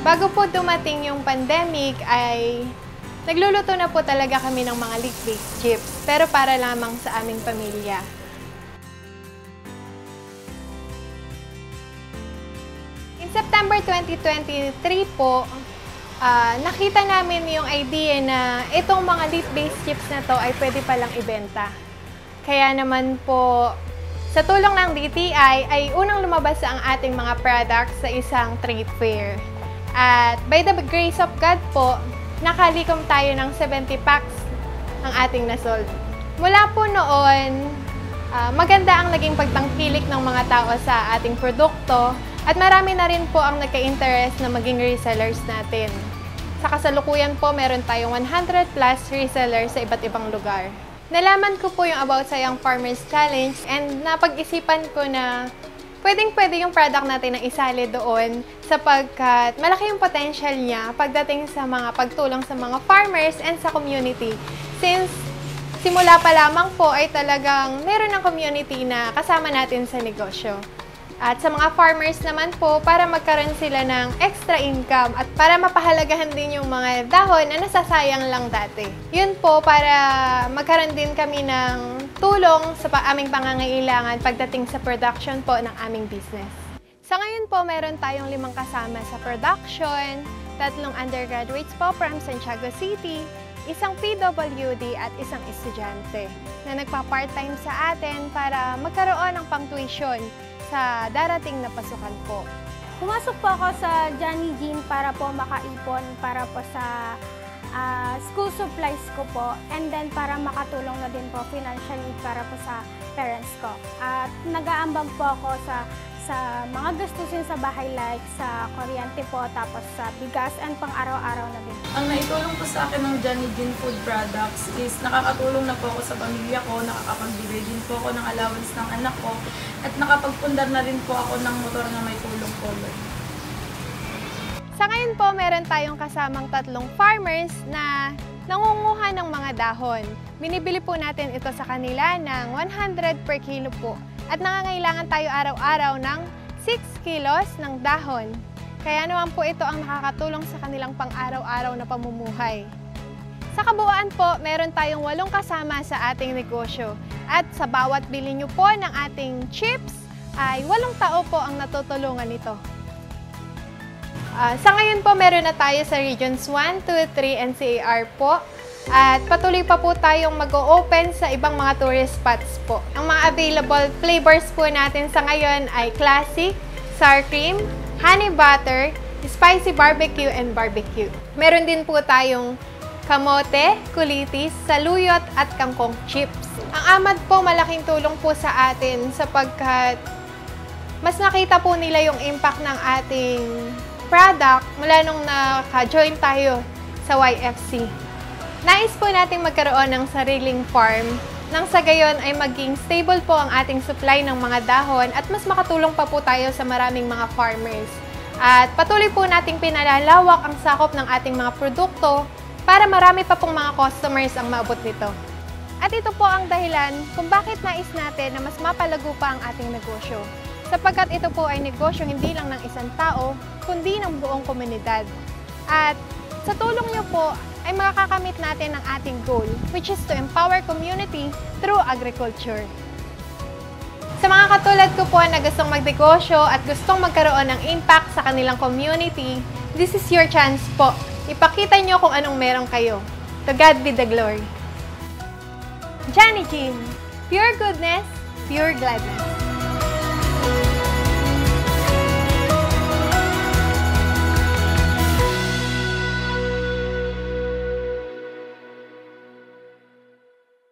Bago po dumating yung pandemic ay nagluluto na po talaga kami ng mga leaf-based chips, pero para lamang sa aming pamilya. In September 2023 po, nakita namin yung idea na itong mga leaf-based chips na to ay pwede palang ibenta. Kaya naman po, sa tulong ng DTI ay unang lumabas ang ating mga products sa isang trade fair. At by the grace of God po, nakalikom tayo ng 70 packs ang ating nasold. Mula po noon, maganda ang naging pagtangkilik ng mga tao sa ating produkto at marami na rin po ang nagka-interest na maging resellers natin. Sa kasalukuyan po, meron tayong 100 plus resellers sa iba't ibang lugar. Nalaman ko po yung About Sayang Farmers Challenge and napag-isipan ko na pwedeng-pwede yung product natin na isali doon sapagkat malaki yung potential niya pagdating sa mga pagtulong sa mga farmers and sa community. Since simula pa lamang po ay talagang meron ng community na kasama natin sa negosyo. At sa mga farmers naman po, para magkaroon sila ng extra income at para mapahalagahan din yung mga dahon na nasasayang lang dati. Yun po, para magkaroon din kami ng tulong sa aming pangangailangan pagdating sa production po ng aming business. Sa ngayon po, meron tayong 5 kasama sa production, 3 undergraduates po from Santiago City, 1 PWD at 1 estudyante na nagpa-part-time sa atin para magkaroon ng pang-tuition sa darating na pasukan po. Pumasok po ako sa Johnny Jean para po makaipon para po sa school supplies ko po, and then para makatulong na din po financially para po sa parents ko. At nag-aambag po ako sa mga gastusin sa bahay like sa kuryente po, tapos sa bigas and pang araw-araw na din. Ang naitulong po sa akin ng Johnny Jean Food Products is nakakatulong na po ako sa pamilya ko, nakakapagbigay din po ako ng allowance ng anak ko, at nakapagpundar na rin po ako ng motor na may tulong po. Sa ngayon po, meron tayong kasamang 3 farmers na nangunguha ng mga dahon. Binibili po natin ito sa kanila ng 100 per kilo po. At nangangailangan tayo araw-araw ng 6 kilos ng dahon. Kaya naman po ito ang nakakatulong sa kanilang pang-araw-araw na pamumuhay. Sa kabuuan po, meron tayong 8 kasama sa ating negosyo. At sa bawat bili nyo po ng ating chips, ay 8 tao po ang natutulungan nito. Sa ngayon po, meron na tayo sa Regions 1, 2, 3, NCAR po. At patuloy pa po tayong mag-o-open sa ibang mga tourist spots po. Ang mga available flavors po natin sa ngayon ay classic, sour cream, honey butter, spicy barbecue, and barbecue. Meron din po tayong kamote, kulitis, saluyot, at kangkong chips. Ang AMAD po malaking tulong po sa atin sapagkat mas nakita po nila yung impact ng ating product mula nung naka-join tayo sa YFC. Nais po nating magkaroon ng sariling farm nang sa gayon ay maging stable po ang ating supply ng mga dahon at mas makatulong pa po tayo sa maraming mga farmers. At patuloy po nating pinalalawak ang sakop ng ating mga produkto para marami pa pong mga customers ang maabot nito. At ito po ang dahilan kung bakit nais natin na mas mapalago pa ang ating negosyo. Sapagkat ito po ay negosyo hindi lang ng isang tao, kundi ng buong komunidad. At sa tulong niyo po, ay makakamit natin ang ating goal, which is to empower community through agriculture. Sa mga katulad ko po na gustong magnegosyo at gustong magkaroon ng impact sa kanilang community, this is your chance po. Ipakita nyo kung anong meron kayo. To God be the glory. Johnny Jean, pure goodness, pure gladness.